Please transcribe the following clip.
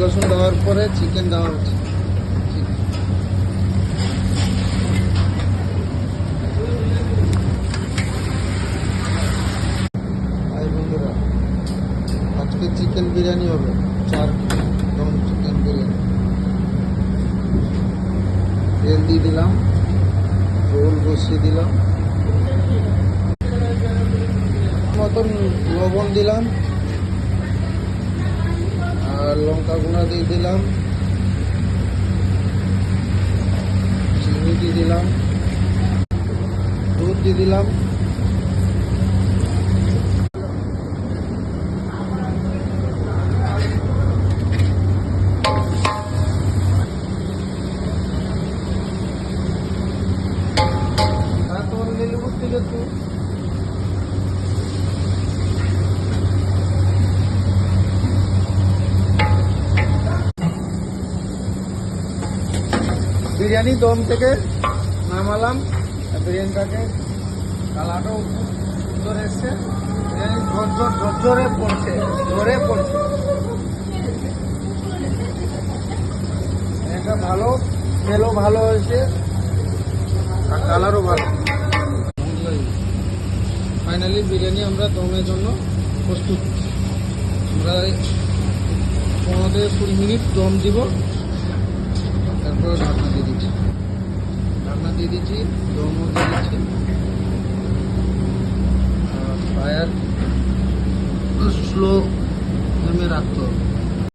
রসুন দেওয়ার পরে চিকেন দেওয়া হচ্ছে। বন্ধুরা, আজকে চিকেন বিরিয়ানি হবে, 4 দম চিকেন বিরিয়ানি। তেল দিয়ে দিলাম, ঝোল বসিয়ে দিলাম, মতন লবণ দিলাম, আর লঙ্কা গুঁড়া দিয়ে দিলাম, চিনি দিয়ে দিলাম, দুধ দিয়ে দিলাম, তোমার লেবু দিলে একটু বিরিয়ানি দম থেকে নামালাম। বিরিয়ানিটাকে কালারটাও সুন্দর এসছে, বিরিয়ানি ঝরঝরে পড়ছে, ধরে পড়ছে। এটা ভালো, স্মেলও ভালো হয়েছে আর কালারও ভালো। ফাইনালি বিরিয়ানি আমরা দমের জন্য প্রস্তুত। আমরা 15 থেকে 20 মিনিট দম দিব, তারপরে ঢাকনা দিয়ে দিচ্ছি, দমও দিয়ে দিচ্ছি। ফায়ার স্লো ফ্লেমে রাখতে হবে।